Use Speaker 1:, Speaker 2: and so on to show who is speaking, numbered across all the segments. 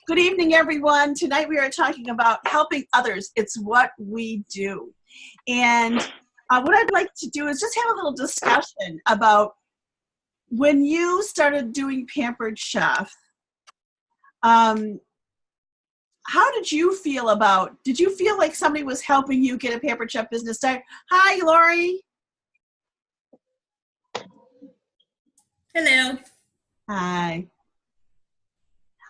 Speaker 1: Good evening, everyone. Tonight we are talking about helping others. It's what we do. And what I'd like to do is just have a little discussion about when you started doing Pampered Chef. How did you feel did you feel like somebody was helping you get a Pampered Chef business started? Hi, Lori.
Speaker 2: Hello.
Speaker 1: Hi.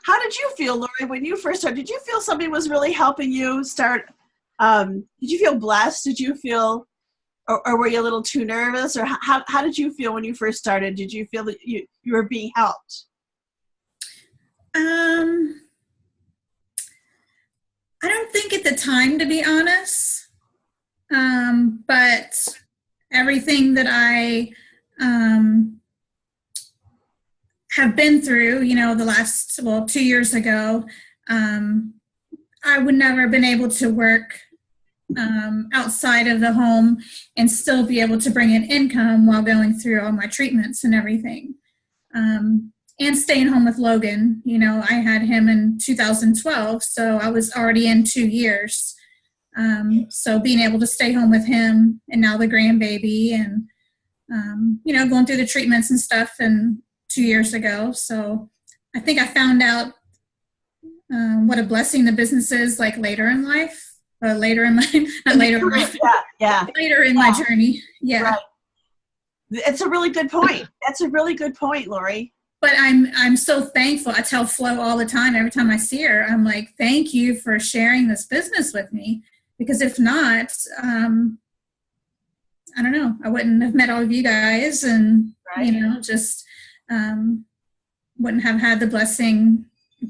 Speaker 1: How did you feel, Lori, when you first started? Did you feel somebody was really helping you start? Did you feel blessed? Did you feel, or were you a little too nervous? Or how did you feel when you first started? Did you feel that you were being helped?
Speaker 2: I don't think at the time, to be honest, but everything that I have been through, the last, 2 years ago, I would never have been able to work outside of the home and still be able to bring in income while going through all my treatments and everything. And staying home with Logan. I had him in 2012, so I was already in 2 years. So being able to stay home with him and now the grandbaby and, going through the treatments and stuff and 2 years ago. So I think I found out what a blessing the business is like later in life, later in my, not later in life, later in my journey. Yeah.
Speaker 1: Right. It's a really good point. That's a really good point, Lori.
Speaker 2: But I'm so thankful. I tell Flo all the time, every time I see her, I'm like, thank you for sharing this business with me. Because if not, I don't know, I wouldn't have met all of you guys and, just wouldn't have had the blessing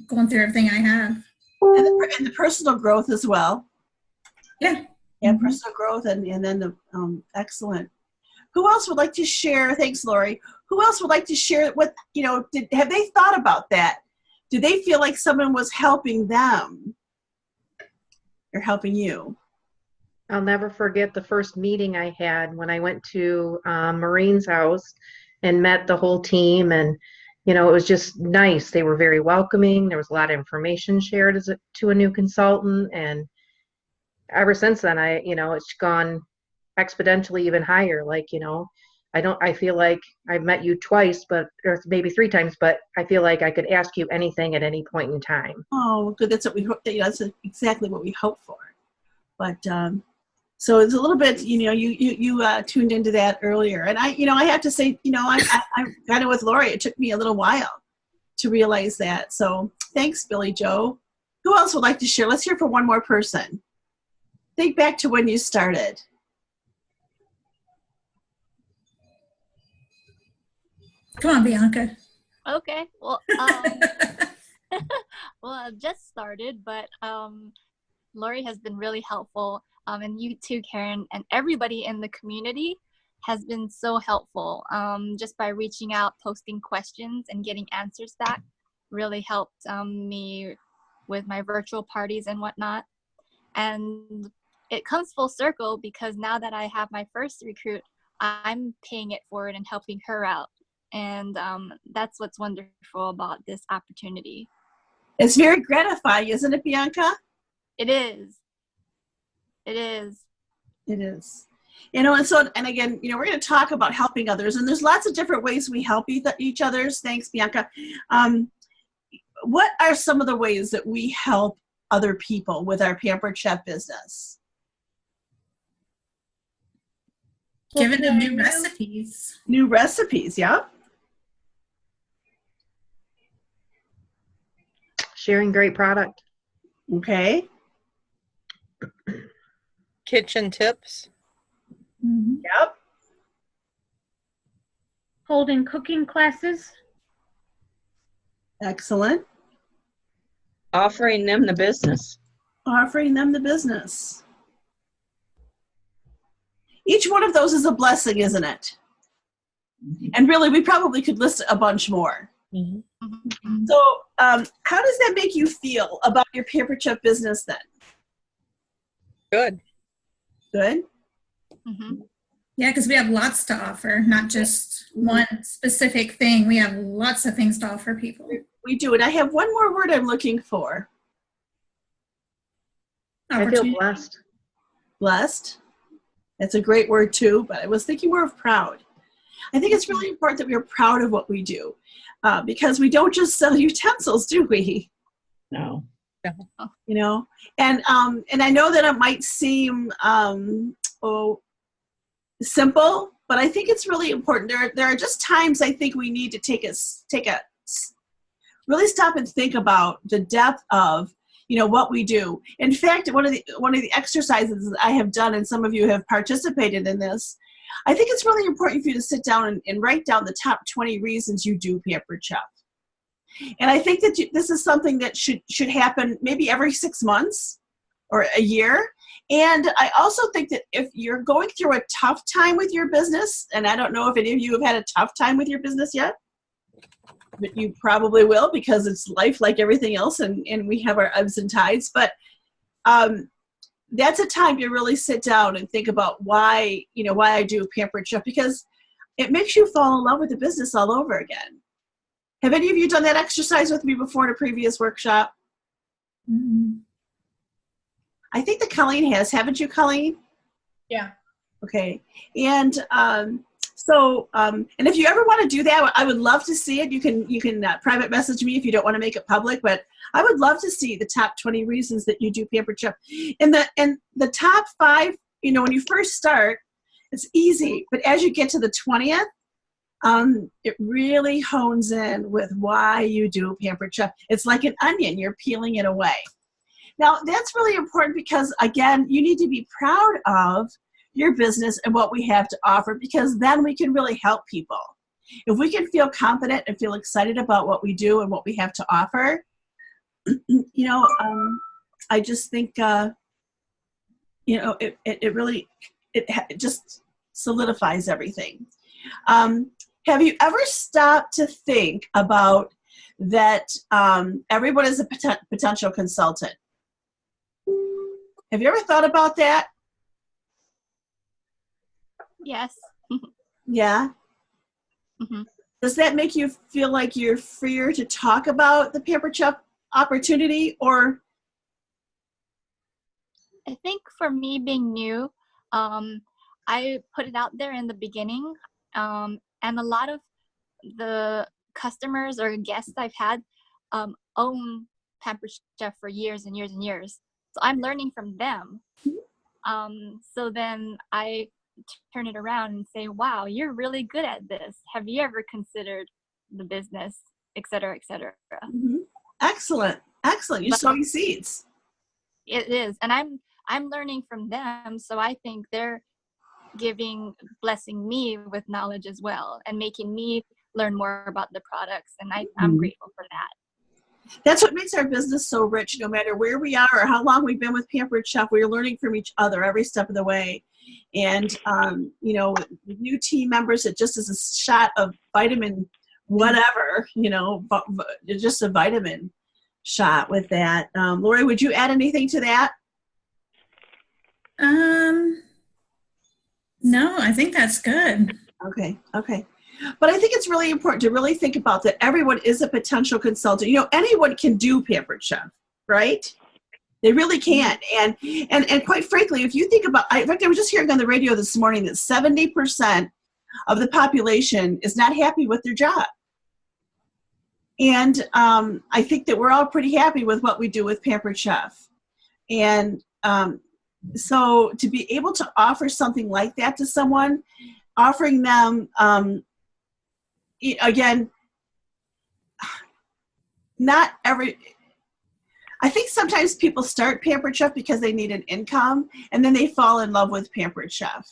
Speaker 2: going through everything I have.
Speaker 1: And the personal growth as well.
Speaker 2: Yeah.
Speaker 1: Yeah, personal growth and then the excellent. Who else would like to share? Thanks, Lori. Who else would like to share what, have they thought about that? Do they feel like someone was helping them or helping you?
Speaker 3: I'll never forget the first meeting I had when I went to Maureen's house and met the whole team. And, it was just nice. They were very welcoming. There was a lot of information shared to a new consultant. And ever since then, it's gone exponentially even higher. Like, I feel like I've met you twice, or maybe 3 times, but I feel like I could ask you anything at any point in time.
Speaker 1: Oh, good. That's what we hope. That's exactly what we hope for. But so it's a little bit, you tuned into that earlier, and I have to say, I got it with Lori. It took me a little while to realize that. So thanks, Billy Joe. Who else would like to share? Let's hear from one more person. Think back to when you started.
Speaker 2: Come on, Bianca.
Speaker 4: Okay. Well, I've just started, but Lori has been really helpful, and you too, Karen, and everybody in the community has been so helpful. Just by reaching out, posting questions, and getting answers back really helped me with my virtual parties and whatnot. And it comes full circle because now that I have my first recruit, I'm paying it forward and helping her out. And that's what's wonderful about this opportunity.
Speaker 1: It's very gratifying, isn't it, Bianca?
Speaker 4: It is. It is.
Speaker 1: It is. And again, we're going to talk about helping others, and there's lots of different ways we help each others. Thanks, Bianca. What are some of the ways that we help other people with our Pampered Chef business?
Speaker 2: Giving them new recipes.
Speaker 1: New recipes, yeah.
Speaker 3: Sharing great product.
Speaker 1: Okay.
Speaker 5: Kitchen tips.
Speaker 2: Mm-hmm.
Speaker 1: Yep.
Speaker 6: Holding cooking classes.
Speaker 1: Excellent.
Speaker 5: Offering them the business.
Speaker 1: Offering them the business. Each one of those is a blessing, isn't it? And really, we probably could list a bunch more.
Speaker 5: Mm-hmm.
Speaker 1: So how does that make you feel about your Pampered Chef business then?
Speaker 5: Good.
Speaker 1: Good?
Speaker 4: Mm-hmm.
Speaker 2: Yeah, because we have lots to offer, not just one specific thing. We have lots of things to offer people.
Speaker 1: we do. And I have one more word I'm looking for.
Speaker 3: I feel
Speaker 2: Opportunity.
Speaker 3: blessed.
Speaker 1: Blessed. That's a great word too, but I was thinking more of proud. I think it's really important that we're proud of what we do, because we don't just sell utensils, do we?
Speaker 5: No.
Speaker 1: You know, and I know that it might seem simple, but I think it's really important. There are just times I think we need to really stop and think about the depth of, you know, what we do. In fact, one of the exercises that I have done, and some of you have participated in this, I think it's really important for you to sit down and write down the top 20 reasons you do Pampered Chef. And I think that this is something that should happen maybe every 6 months or a year. And I also think that if you're going through a tough time with your business, and I don't know if any of you have had a tough time with your business yet, but you probably will, because it's life like everything else, and we have our ebbs and tides. But that's a time to really sit down and think about why I do Pampered Chef, because it makes you fall in love with the business all over again. Have any of you done that exercise with me before in a previous workshop?
Speaker 2: Mhm.
Speaker 1: I think that Colleen has. Haven't you, Colleen?
Speaker 7: Yeah.
Speaker 1: Okay. And and if you ever want to do that, I would love to see it. You can private message me if you don't want to make it public, but I would love to see the top 20 reasons that you do Pampered Chef. And the top 5, you know, when you first start, it's easy, but as you get to the 20th, it really hones in with why you do Pampered Chef. It's like an onion, you're peeling it away. Now, that's really important because, again, you need to be proud of your business and what we have to offer, because then we can really help people. If we can feel confident and feel excited about what we do and what we have to offer, you know, I just think, you know, it really just solidifies everything. Have you ever stopped to think about that everyone is a potential consultant? Have you ever thought about that?
Speaker 4: Yes.
Speaker 1: Yeah.
Speaker 4: Mm-hmm.
Speaker 1: Does that make you feel like you're freer to talk about the Pampered Chef opportunity, or?
Speaker 4: I think for me being new, I put it out there in the beginning, and a lot of the customers or guests I've had own Pampered Chef for years and years and years. So I'm learning from them. So then I turn it around and say, wow, you're really good at this. Have you ever considered the business, et cetera, et cetera?
Speaker 1: Mm-hmm. Excellent. Excellent. You're sowing seeds.
Speaker 4: It is. And I'm learning from them. So I think they're blessing me with knowledge as well and making me learn more about the products. And I'm grateful for that.
Speaker 1: That's what makes our business so rich. No matter where we are or how long we've been with Pampered Chef, we're learning from each other every step of the way. And, you know, with new team members, it just is a shot of vitamin whatever, you know, just a vitamin shot with that. Lori, would you add anything to that?
Speaker 2: No, I think that's good.
Speaker 1: Okay. But I think it's really important to really think about that everyone is a potential consultant. You know, anyone can do Pampered Chef, right? They really can. And quite frankly, if you think about, in fact, I was just hearing on the radio this morning that 70% of the population is not happy with their job. And I think that we're all pretty happy with what we do with Pampered Chef. And so to be able to offer something like that to someone, offering them, again, I think sometimes people start Pampered Chef because they need an income, and then they fall in love with Pampered Chef.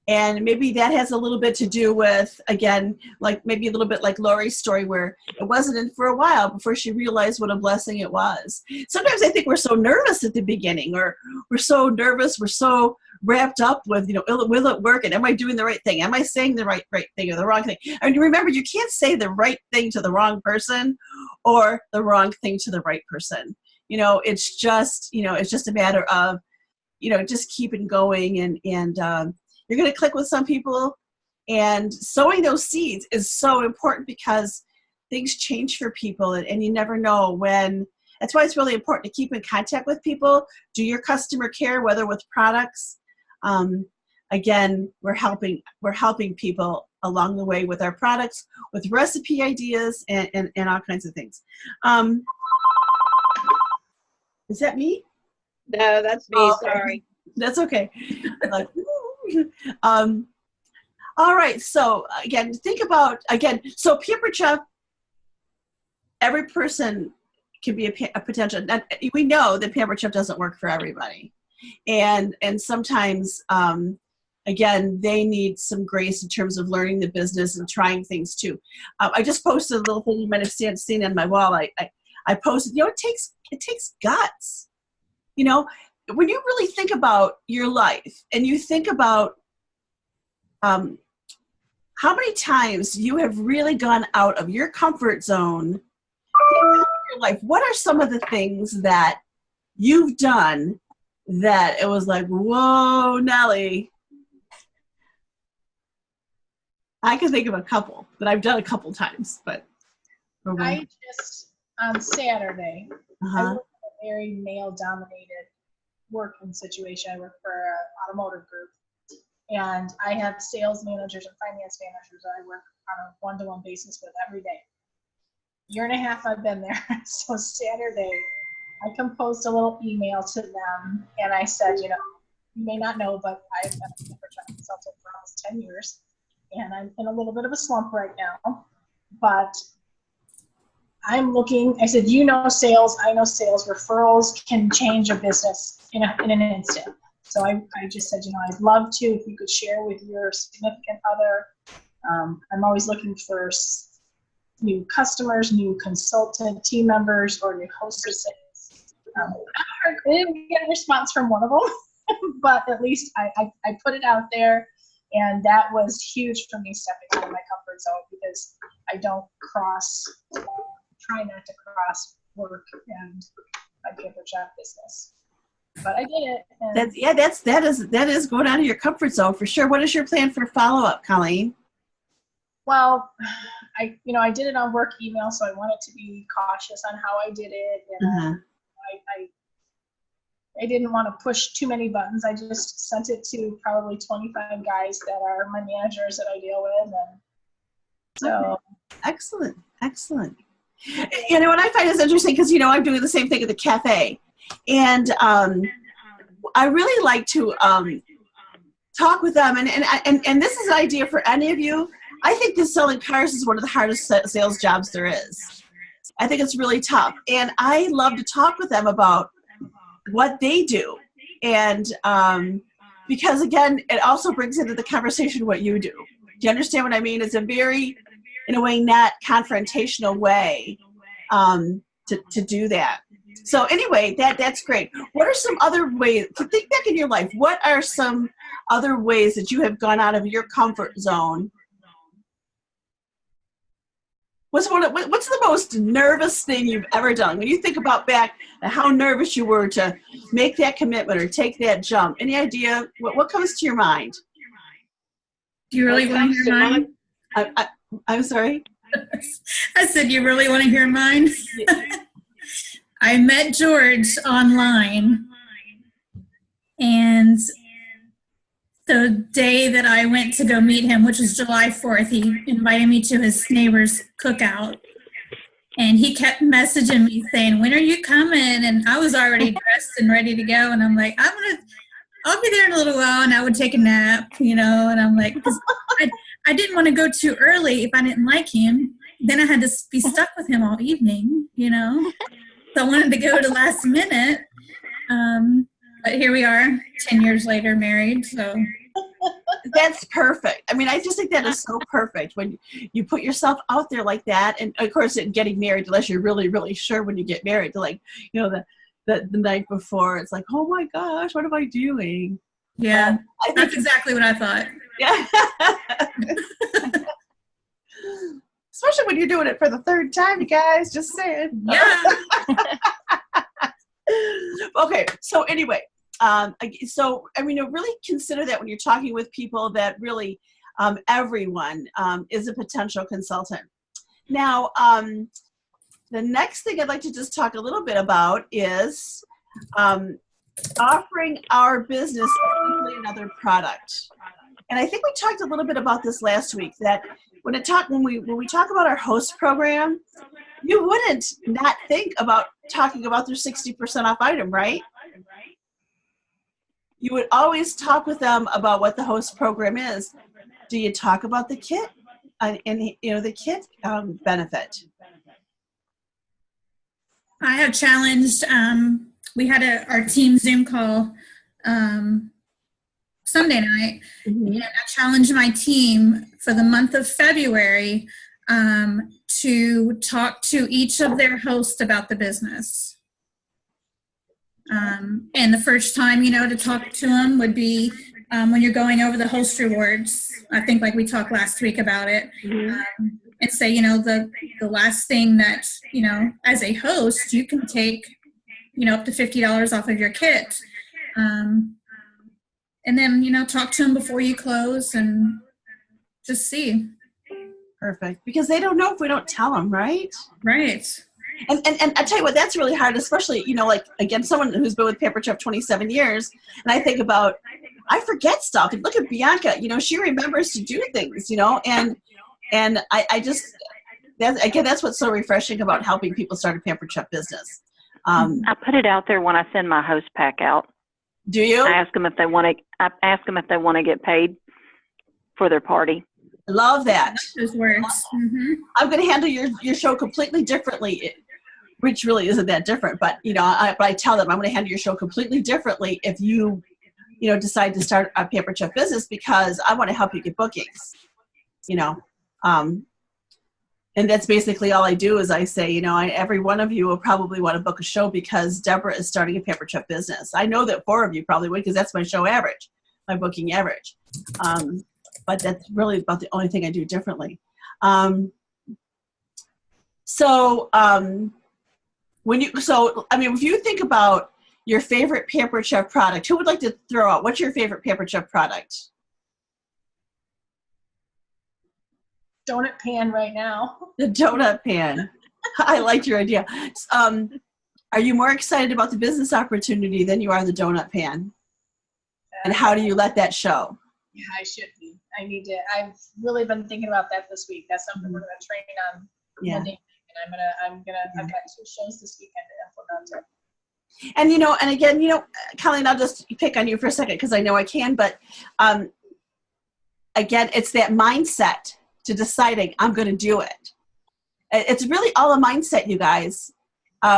Speaker 1: And maybe that has a little bit to do with, again, like maybe a little bit like Lori's story, where it wasn't in for a while before she realized what a blessing it was. Sometimes I think we're so nervous at the beginning, or we're so nervous, we're so wrapped up with, you know, will it work? And am I doing the right thing? Am I saying the right thing or the wrong thing? And remember, you can't say the right thing to the wrong person or the wrong thing to the right person. You know, it's just a matter of, you know, just keeping going, and you're going to click with some people, and sowing those seeds is so important, because things change for people, and you never know when. That's why it's really important to keep in contact with people, do your customer care, whether with products. Again, we're helping people along the way with our products, with recipe ideas, and all kinds of things. Is that me?
Speaker 5: No, that's me.
Speaker 1: Oh, okay.
Speaker 5: Sorry.
Speaker 1: That's okay. Like, all right. So again, think about, so Pampered Chef, every person can be a potential. We know that Pampered Chef doesn't work for everybody. And sometimes, again, they need some grace in terms of learning the business and trying things too. I just posted a little thing you might have seen on my wall. I posted, it takes guts. When you really think about your life and you think about how many times you have really gone out of your comfort zone in your life, what are some of the things that you've done that it was like, whoa, Nellie? I can think of a couple that I've done a couple times, but.
Speaker 7: I just, on Saturday, I work in a very male-dominated working situation. I work for an automotive group, and I have sales managers and finance managers that I work on a one-to-one basis with every day. Year and a half I've been there. So Saturday, I composed a little email to them, and I said, you may not know, but I've been a Pampered Chef consultant for almost 10 years, and I'm in a little bit of a slump right now, but I'm looking, I said, sales, I know sales, referrals can change a business in an instant. So I just said, I'd love to, if you could share with your significant other. I'm always looking for new customers, new consultant team members, or new hostesses. I didn't get a response from one of them, but at least I put it out there, and that was huge for me stepping out of my comfort zone, because I don't try not to cross work and my Pampered Chef business. But I did it. And
Speaker 1: that is going out of your comfort zone for sure. What is your plan for follow-up, Colleen?
Speaker 7: Well, I did it on work email, so I wanted to be cautious on how I did it. And I didn't want to push too many buttons. I just sent it to probably 25 guys that are my managers that I deal with. And so.
Speaker 1: Excellent. What I find is interesting, because, I'm doing the same thing at the cafe. And I really like to talk with them. And this is an idea for any of you. I think that selling cars is one of the hardest sales jobs there is. I think it's really tough. And I love to talk with them about what they do. And because, again, it also brings into the conversation what you do. Do you understand what I mean? It's a very, in a way, not confrontational way to do that. So anyway, that's great. What are some other ways, to think back in your life, what are some other ways that you have gone out of your comfort zone? What's the most nervous thing you've ever done? When you think about back how nervous you were to make that commitment or take that jump, any idea what comes to your mind?
Speaker 2: Do you really want to hear mine?
Speaker 1: I'm sorry?
Speaker 2: I said, you really want to hear mine? I met George online, and the day that I went to go meet him, which was July 4th, he invited me to his neighbor's cookout, and he kept messaging me saying, when are you coming? And I was already dressed and ready to go, and I'm like, I'll be there in a little while, and I would take a nap, and I'm like, because I didn't want to go too early if I didn't like him. Then I had to be stuck with him all evening, So I wanted to go to last minute. But here we are, 10 years later, married, so.
Speaker 1: That's perfect. I mean, I just think that is so perfect when you put yourself out there like that. And of course, getting married, unless you're really, really sure when you get married, like, the night before, it's like, oh my gosh, what am I doing?
Speaker 2: Yeah, that's exactly what I thought.
Speaker 1: Yeah. Especially when you're doing it for the third time, you guys, just saying.
Speaker 2: Yeah.
Speaker 1: Okay, so anyway, really consider that when you're talking with people that really everyone is a potential consultant. Now, the next thing I'd like to just talk a little bit about is offering our business as simply another product. And I think we talked a little bit about this last week, that when we talk about our host program, you wouldn't not think about talking about their 60% off item, right? You would always talk with them about what the host program is. Do you talk about the kit and the kit benefit?
Speaker 2: I have challenged, we had our team Zoom call Sunday night, and I challenged my team for the month of February to talk to each of their hosts about the business. And the first time, to talk to them would be when you're going over the host rewards. I think like we talked last week about it. And say, the last thing that, as a host, you can take, up to $50 off of your kit. And then, talk to them before you close and just see.
Speaker 1: Perfect. Because they don't know if we don't tell them, right?
Speaker 2: Right.
Speaker 1: And I tell you what, that's really hard, especially, like, again, someone who's been with Pampered Chef 27 years. And I think about, I forget stuff. And look at Bianca, she remembers to do things, and I just, that's what's so refreshing about helping people start a Pampered Chef business.
Speaker 8: I put it out there when I send my host pack out.
Speaker 1: Do you?
Speaker 8: I ask them if they want to get paid for their party.
Speaker 1: Love that.
Speaker 2: Those words.
Speaker 1: I'm going to handle your show completely differently, which really isn't that different. But I tell them I'm going to handle your show completely differently if you, decide to start a Pampered Chef business, because I want to help you get bookings. And that's basically all I do is I say, every one of you will probably want to book a show because Deborah is starting a Pampered Chef business. I know that 4 of you probably would, because that's my show average, my booking average. But that's really about the only thing I do differently. If you think about your favorite Pampered Chef product, who would like to throw out, what's your favorite Pampered Chef product?
Speaker 7: Donut pan right now.
Speaker 1: The donut pan. I liked your idea. Are you more excited about the business opportunity than you are the donut pan? And how do you let that show?
Speaker 7: Yeah, I should be. I need to. I've really been thinking about that this week. That's something we're going to train on Monday. And I've got 2 shows this weekend to implement it.
Speaker 1: And again, Colleen, I'll just pick on you for a second because I know I can, but again, it's that mindset to deciding I'm going to do it. It's really all a mindset, you guys.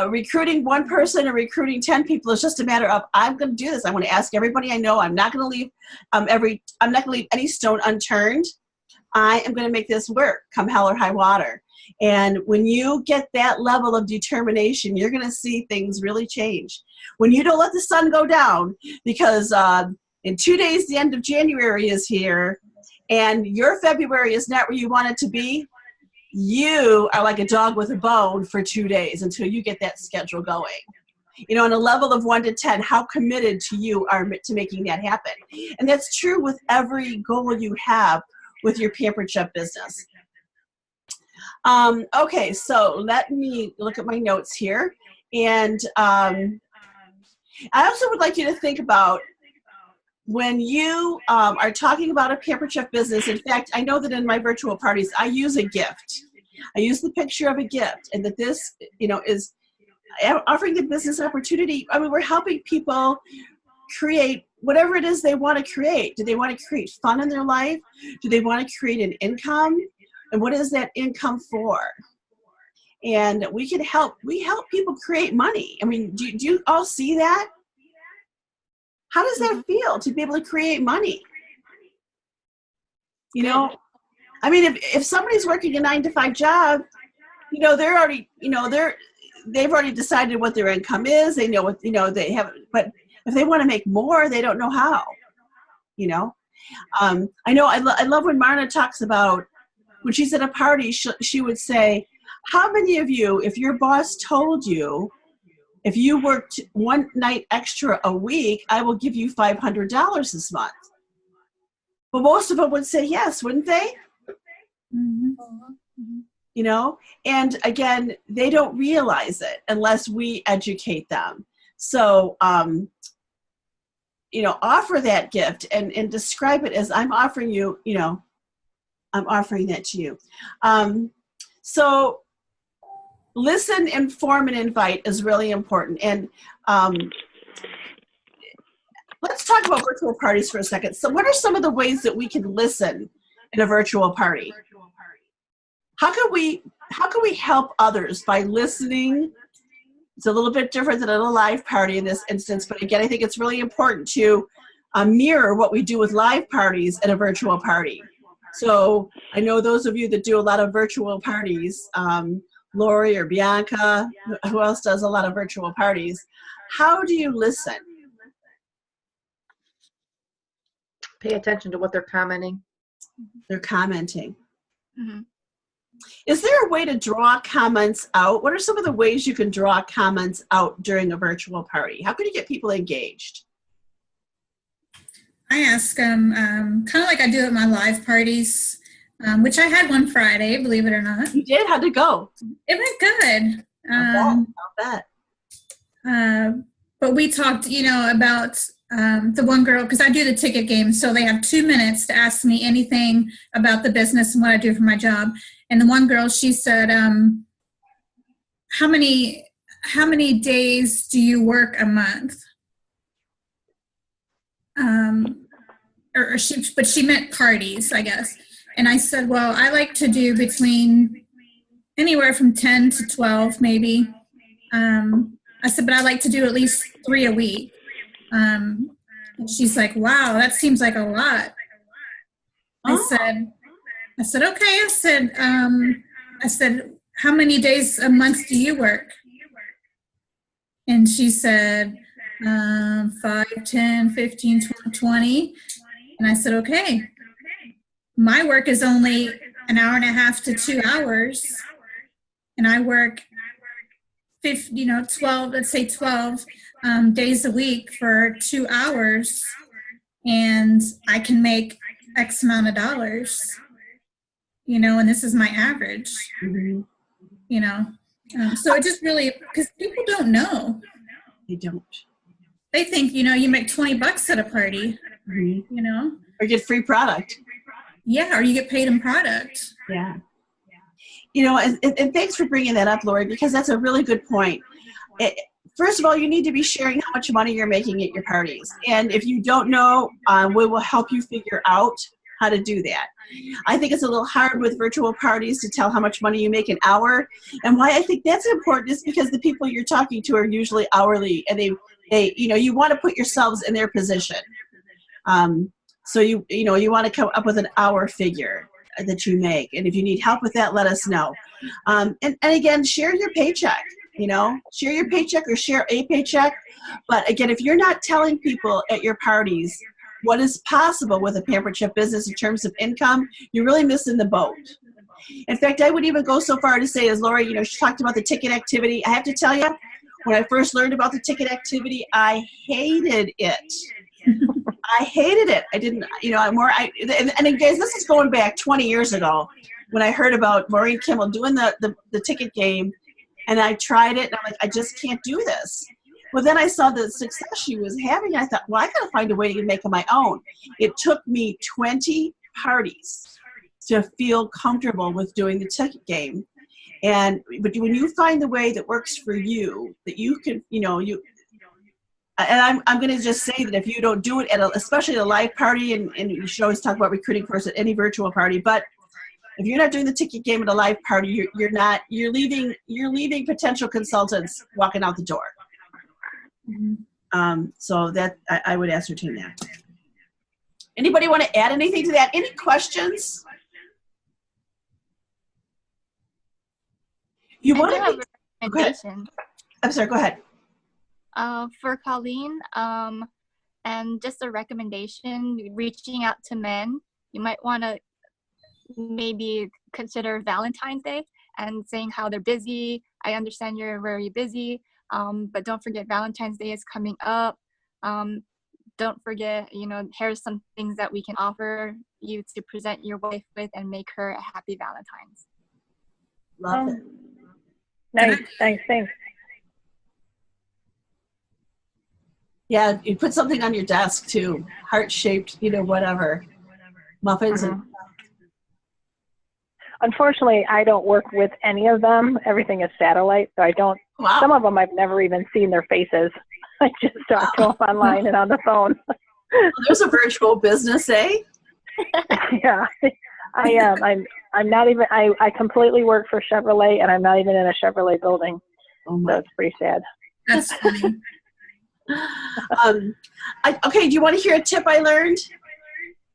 Speaker 1: Recruiting 1 person or recruiting 10 people is just a matter of, I'm going to do this. I want to ask everybody I know. I'm not going to leave I'm not going to leave any stone unturned. I am going to make this work come hell or high water. And when you get that level of determination, you're going to see things really change. When you don't let the sun go down, because in 2 days, the end of January is here, and your February is not where you want it to be, you are like a dog with a bone for 2 days until you get that schedule going. On a level of 1 to 10, how committed to you are to making that happen? And that's true with every goal you have with your Pampered Chef business. Okay, so let me look at my notes here. And I also would like you to think about when you are talking about a Pampered Chef business. In fact, I know that in my virtual parties, I use a gift. I use the picture of a gift, and that this, is offering the business opportunity. I mean, we're helping people create whatever it is they want to create. Do they want to create fun in their life? Do they want to create an income? And what is that income for? And we help people create money. I mean, do you all see that? How does that feel to be able to create money? I mean, if somebody's working a 9-to-5 job, they're already, they've already decided what their income is. They know what, they have, but if they want to make more, they don't know how, I know, I love when Marna talks about, when she's at a party, she would say, how many of you, if your boss told you, if you worked 1 night extra a week, I will give you $500 this month? Well, most of them would say yes, wouldn't they? you know? And again, they don't realize it unless we educate them. So, you know, offer that gift and describe it as I'm offering you, you know, I'm offering that to you. So listen, inform, and invite is really important. And let's talk about virtual parties for a second. So what are some of the ways that we can listen in a virtual party? How can we help others by listening? It's a little bit different than at a live party in this instance, but again, I think it's really important to mirror what we do with live parties at a virtual party. So I know those of you that do a lot of virtual parties, Lori or Bianca, who else does a lot of virtual parties? How do you listen?
Speaker 3: Pay attention to what they're commenting.
Speaker 1: They're commenting.
Speaker 4: Mm-hmm.
Speaker 1: Is there a way to draw comments out? What are some of the ways you can draw comments out during a virtual party? How can you get people engaged?
Speaker 2: I ask them, kind of like I do at my live parties, which I had one Friday, believe it or not.
Speaker 1: You did? How'd it go?
Speaker 2: It went good.
Speaker 1: I'll bet.
Speaker 2: But we talked, you know, about the one girl, because I do the ticket game, so they have 2 minutes to ask me anything about the business and what I do for my job. And the one girl, she said, how many days do you work a month? But she meant parties, I guess. And I said, well, I like to do between anywhere from 10 to 12, maybe. I said, but I like to do at least 3 a week. And she's like, wow, that seems like a lot. I said, okay. I said, how many days a month do you work? And she said, 5, 10, 15, 20. And I said, okay. My work is only an hour and a half to 2 hours. And I work 12, let's say 12 days a week for 2 hours. And I can make X amount of dollars, you know, and this is my average,
Speaker 1: Mm-hmm.
Speaker 2: you know. So it just really, because people don't know.
Speaker 1: They don't.
Speaker 2: They think, you know, you make $20 at a party,
Speaker 1: Mm-hmm.
Speaker 2: you know.
Speaker 1: Or get free product.
Speaker 2: Yeah, or you get paid in product.
Speaker 1: Yeah. You know, and thanks for bringing that up, Lori, because that's a really good point. First of all, you need to be sharing how much money you're making at your parties. And if you don't know, we will help you figure out how to do that. I think it's a little hard with virtual parties to tell how much money you make an hour. And why I think that's important is because the people you're talking to are usually hourly, and they you know, you want to put yourselves in their position. So you want to come up with an hour figure that you make. And if you need help with that, let us know. And again, share your paycheck, you know, share your paycheck or share a paycheck. But again, if you're not telling people at your parties what is possible with a Pampered Chef business in terms of income, you're really missing the boat. In fact, I would even go so far to say, as Lori, you know, she talked about the ticket activity. I have to tell you, when I first learned about the ticket activity, I hated it. I hated it. I didn't, you know, and guys, this is going back 20 years ago when I heard about Maureen Kimmel doing the ticket game, and I tried it, and I'm like, I just can't do this. Well, then I saw the success she was having, and I thought, well, I got to find a way to make it my own. It took me 20 parties to feel comfortable with doing the ticket game. But when you find the way that works for you, that you can, you know, and I'm going to just say that if you don't do it especially at a live party, and you should always talk about recruiting first at any virtual party, but if you're not doing the ticket game at a live party, you're leaving potential consultants walking out the door.
Speaker 2: Mm-hmm.
Speaker 1: So that I would ascertain that. Anybody want to add anything to that? Any questions? You want to
Speaker 4: have a recommendation.
Speaker 1: I'm sorry, go ahead.
Speaker 4: For Colleen, and just a recommendation, reaching out to men, you might want to maybe consider Valentine's Day and saying how they're busy. I understand you're very busy, but don't forget Valentine's Day is coming up. Don't forget, you know, here's some things that we can offer you to present your wife with and make her a happy Valentine's.
Speaker 1: Love it.
Speaker 9: Nice, thanks.
Speaker 1: Yeah, you put something on your desk too, heart-shaped, whatever, muffins.
Speaker 9: Mhm. Unfortunately, I don't work with any of them. Everything is satellite, so I don't.
Speaker 1: Wow.
Speaker 9: Some of them I've never even seen their faces. I just talk to them online and on the phone.
Speaker 1: Well, there's a virtual business, eh?
Speaker 9: Yeah, I am. I'm not even. I completely work for Chevrolet, and I'm not even in a Chevrolet building.
Speaker 1: Oh
Speaker 9: So
Speaker 1: my.
Speaker 9: it's pretty sad.
Speaker 2: That's funny.
Speaker 1: Okay, do you want to hear a tip I learned?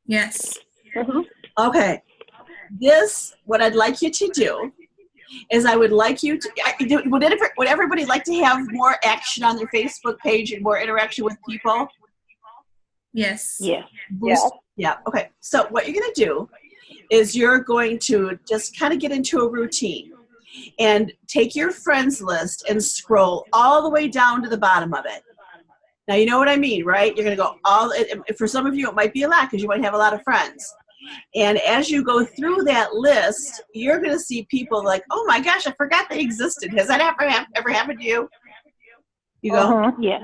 Speaker 2: Yes.
Speaker 9: Mhm.
Speaker 1: Okay. What I'd like you to do is I would like you to, would everybody like to have more action on their Facebook page and more interaction with people?
Speaker 2: Yes.
Speaker 9: Yes.
Speaker 1: Boost- Yeah, okay. So what you're going to do is you're going to just kind of get into a routine and take your friends list and scroll all the way down to the bottom of it. Now, you know what I mean, right? You're going to go for some of you, it might be a lot because you might have a lot of friends. And as you go through that list, you're going to see people like, oh my gosh, I forgot they existed. Has that ever happened to you? You go,
Speaker 9: Yes.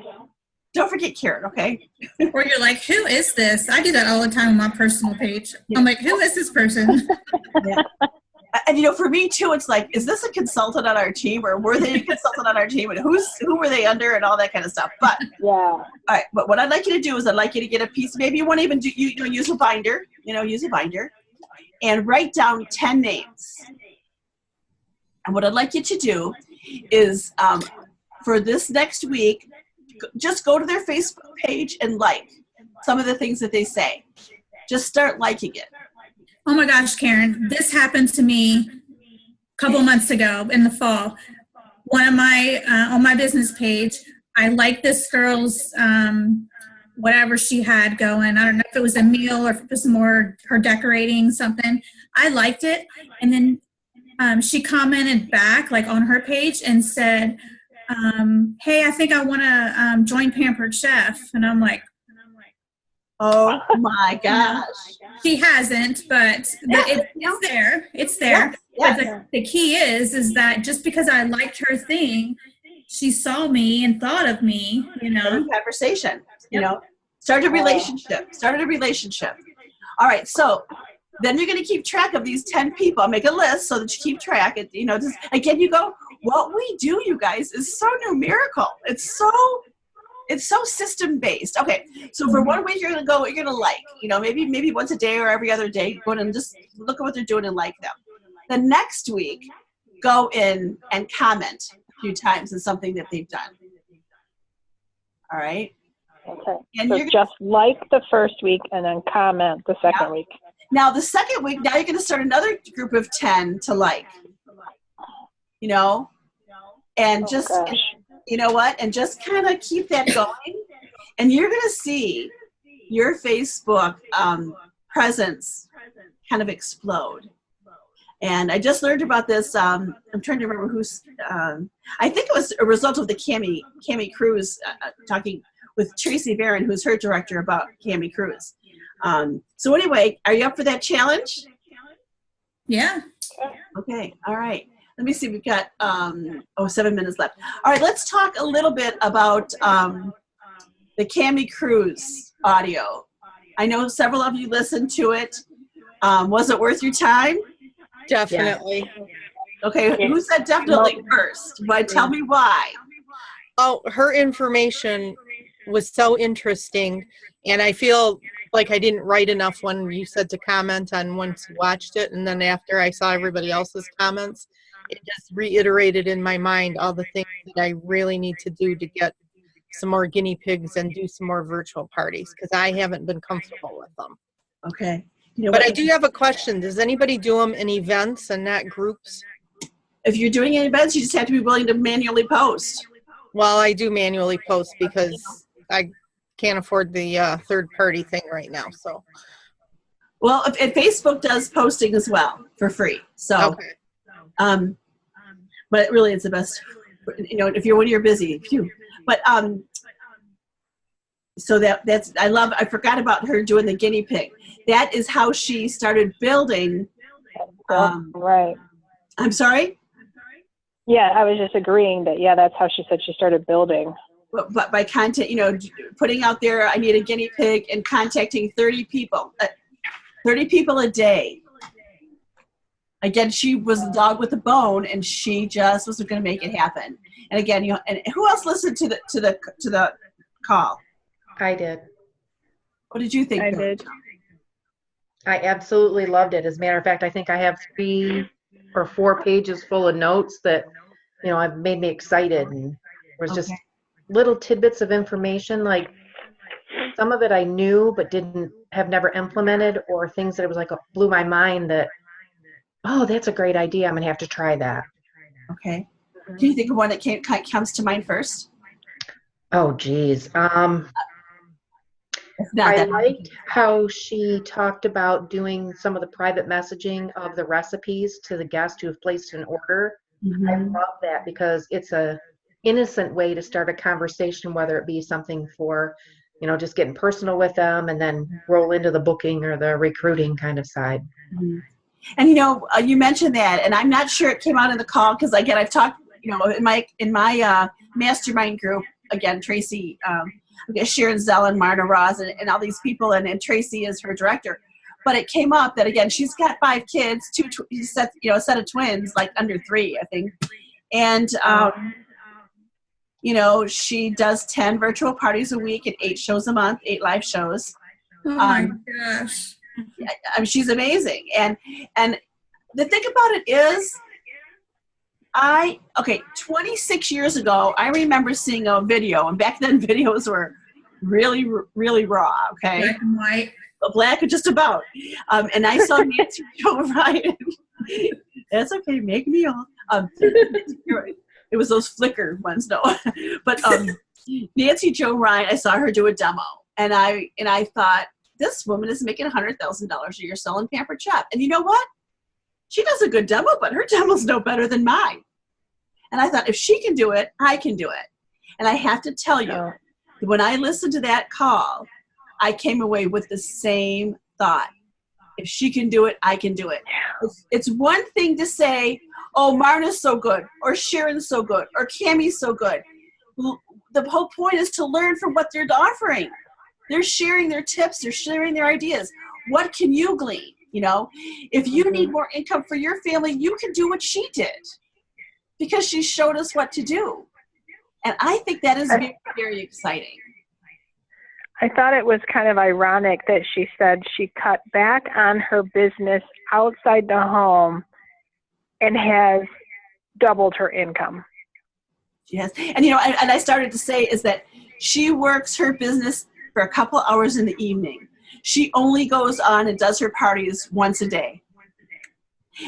Speaker 1: don't forget Karen, okay?
Speaker 2: Or you're like, who is this? I do that all the time on my personal page. I'm like, who is this person?
Speaker 1: Yeah. And for me too, it's like, is this a consultant on our team, or were they a consultant on our team, and who were they under, and all that kind of stuff. But
Speaker 9: Yeah.
Speaker 1: all right, but what I'd like you to do is I'd like you to get a piece. Maybe you want to even use a binder. Use a binder, and write down 10 names. And what I'd like you to do is for this next week, just go to their Facebook page and like some of the things that they say. Just start liking it.
Speaker 2: Oh my gosh, Karen, this happened to me a couple months ago in the fall. One of my, on my business page, I liked this girl's, whatever she had going. I don't know if it was a meal or if it was more her decorating something. I liked it. And then she commented back like on her page and said, hey, I think I want to join Pampered Chef. And I'm like,
Speaker 1: oh my gosh.
Speaker 2: She hasn't, but it's there. It's there.
Speaker 1: Yes.
Speaker 2: But the key is that just because I liked her thing, she saw me and thought of me,
Speaker 1: Conversation, Start a relationship. All right, so then you're going to keep track of these 10 people. Make a list so that you keep track. Just, again, you go, what we do, you guys, is so numerical. It's so system-based. Okay, so for 1 week, you're going to like, maybe once a day or every other day, go in and just look at what they're doing and like them. The next week, go in and comment a few times on something that they've done. All right?
Speaker 9: Okay.
Speaker 1: And
Speaker 9: So
Speaker 1: you're
Speaker 9: just like the first week and then comment the second week.
Speaker 1: Now, the second week, now you're going to start another group of 10 to like, and just, and just kind of keep that going. And you're going to see your Facebook presence kind of explode. And I just learned about this. I'm trying to remember who's, I think it was a result of the Cami Cruz talking with Tracy Barron, who's her director, about Cami Cruz. So anyway, are you up for that challenge?
Speaker 2: Yeah.
Speaker 1: Okay, all right. Let me see, we've got 7 minutes left. All right, let's talk a little bit about the Cami Cruz audio. I know several of you listened to it. Was it worth your time?
Speaker 5: Definitely.
Speaker 1: Okay, who said definitely first? But tell me why.
Speaker 5: Oh, her information was so interesting, and I feel like I didn't write enough when you said to comment on once you watched it, and then after I saw everybody else's comments, it just reiterated in my mind all the things that I really need to do to get some more guinea pigs and do some more virtual parties, because I haven't been comfortable with them.
Speaker 1: Okay.
Speaker 5: But I do have a question. Does anybody do them in events and not groups?
Speaker 1: If you're doing any events, you just have to be willing to manually post.
Speaker 5: Well, I do manually post because I can't afford the third-party thing right now. So,
Speaker 1: well, and Facebook does posting as well for free. So,
Speaker 5: okay.
Speaker 1: But really, it's the best. If you're busy, phew. But so that's I forgot about her doing the guinea pig. That is how she started building.
Speaker 9: Right.
Speaker 1: I'm sorry?
Speaker 9: Yeah, I was just agreeing that, yeah, that's how she said she started building.
Speaker 1: But by content, putting out there, I need a guinea pig, and contacting 30 people a day. Again, she was a dog with a bone, and she just was going to make it happen. And again, and who else listened to the call?
Speaker 3: I did.
Speaker 1: What did you think?
Speaker 9: I did.
Speaker 3: I absolutely loved it. As a matter of fact, I think I have 3 or 4 pages full of notes that, have made me excited, and there was just little tidbits of information. Like some of it I knew but have never implemented, or things that it was like blew my mind that, oh, that's a great idea. I'm gonna have to try that.
Speaker 1: Okay. Do you think of one that comes to mind first?
Speaker 3: Oh, geez. I liked how she talked about doing some of the private messaging of the recipes to the guests who have placed an order.
Speaker 1: Mm-hmm.
Speaker 3: I love that because it's a innocent way to start a conversation, whether it be something for, just getting personal with them and then roll into the booking or the recruiting kind of side.
Speaker 1: Mm-hmm. And you mentioned that, and I'm not sure it came out in the call because again, I've talked, in my mastermind group, again, Tracy, Sharon Zell and Marta Ross and all these people, and Tracy is her director. But it came up that again, she's got 5 kids, a set of twins, like under 3, I think, and she does 10 virtual parties a week and 8 shows a month, 8 live shows.
Speaker 2: Oh my gosh.
Speaker 1: She's amazing. And the thing about it is, 26 years ago, I remember seeing a video, and back then videos were really, really raw, okay?
Speaker 2: Black and white.
Speaker 1: Black, just about. And I saw Nancy Jo Ryan. That's okay, make me off. It was those flicker ones, no. But Nancy Jo Ryan, I saw her do a demo, and I thought, this woman is making $100,000 a year selling Pampered Chef. And you know what? She does a good demo, but her demo's no better than mine. And I thought, if she can do it, I can do it. And I have to tell you, when I listened to that call, I came away with the same thought. If she can do it, I can do it. It's one thing to say, oh, Marna's so good, or Sharon's so good, or Cammie's so good. The whole point is to learn from what they're offering. They're sharing their tips. They're sharing their ideas. What can you glean? If you need more income for your family, you can do what she did because she showed us what to do. And I think that is very, very exciting.
Speaker 9: I thought it was kind of ironic that she said she cut back on her business outside the home and has doubled her income.
Speaker 1: Yes. And, and I started to say is that she works her business for a couple hours in the evening. She only goes on and does her parties once a day.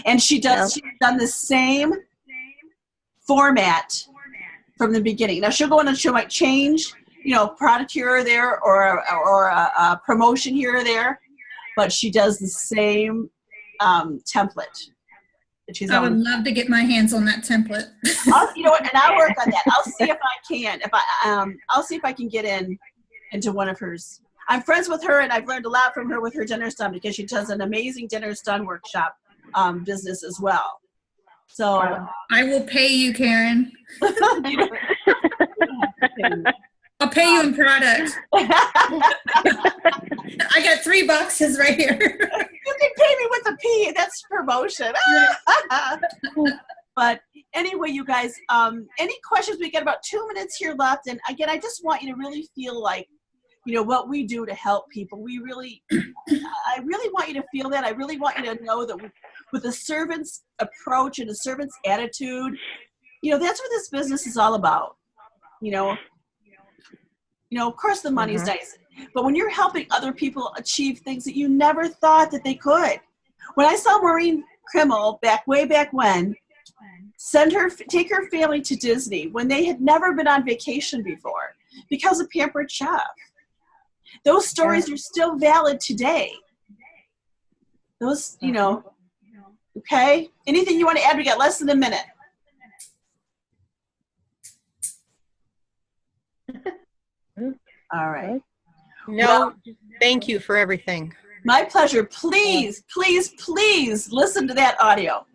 Speaker 1: And she's done the same format from the beginning. Now she'll go in and she might change, product here or there, or a promotion here or there, but she does the same template.
Speaker 2: I would love to get my hands on that template.
Speaker 1: And I'll work on that. I'll see if I can. I'll see if I can get into one of hers. I'm friends with her, and I've learned a lot from her with her Dinner's Done because she does an amazing Dinner's Done workshop business as well. So
Speaker 2: I will pay you, Karen. I'll pay you in product. I got 3 boxes right here.
Speaker 1: You can pay me with a P. That's promotion. But anyway, you guys, any questions? We got about 2 minutes here left. And again, I just want you to really feel like, what we do to help people. I really want you to feel that. I really want you to know that with a servant's approach and a servant's attitude, that's what this business is all about. Of course the money's nice, but when you're helping other people achieve things that you never thought that they could. When I saw Maureen Krimmel way back when, take her family to Disney when they had never been on vacation before because of Pampered Chef. Those stories are still valid today. Those, okay? Anything you want to add? We got less than a minute. All right.
Speaker 5: No, thank you for everything.
Speaker 1: My pleasure. Please, please, please listen to that audio.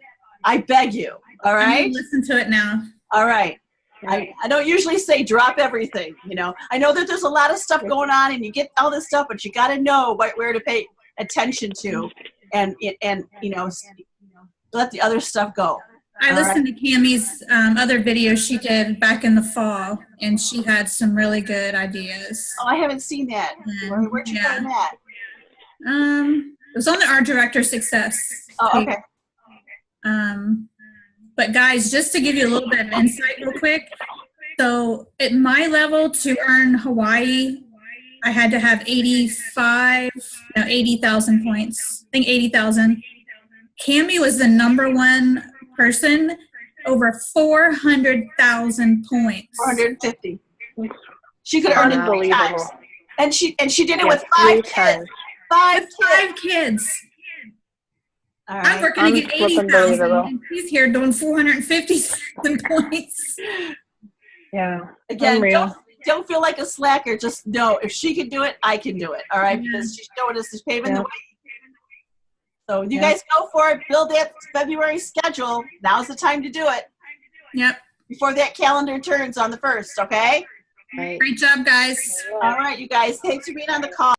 Speaker 1: I beg you. All
Speaker 2: I'm
Speaker 1: right.
Speaker 2: gonna listen to it now.
Speaker 1: All right. I don't usually say drop everything, you know. I know that there's a lot of stuff going on and you get all this stuff, but you got to know where to pay attention to and you know, let the other stuff go.
Speaker 2: I listened to Cammie's other video she did back in the fall, and she had some really good ideas.
Speaker 1: Oh, I haven't seen that. Where'd you find that?
Speaker 2: It was on the Art Director Success.
Speaker 1: Oh, okay.
Speaker 2: But guys, just to give you a little bit of insight real quick. So at my level to earn Hawaii, I had to have 80,000 points. I think 80,000. Cammie was the #1 person, over 400,000 points.
Speaker 1: 450. She could earn it 3 times. And she did it with 5 kids. 5
Speaker 2: kids.
Speaker 1: All right.
Speaker 2: I'm working to get 80,000, and she's here doing 450,000 points.
Speaker 9: Yeah.
Speaker 1: Again, don't feel like a slacker. Just know if she can do it, I can do it. All right, because she's showing us this paving the way. So you guys go for it. Build that February schedule. Now's the time to do it.
Speaker 2: Yep.
Speaker 1: Before that calendar turns on the 1st. Okay.
Speaker 3: Right.
Speaker 2: Great job, guys.
Speaker 1: All right, you guys. Thanks for being on the call.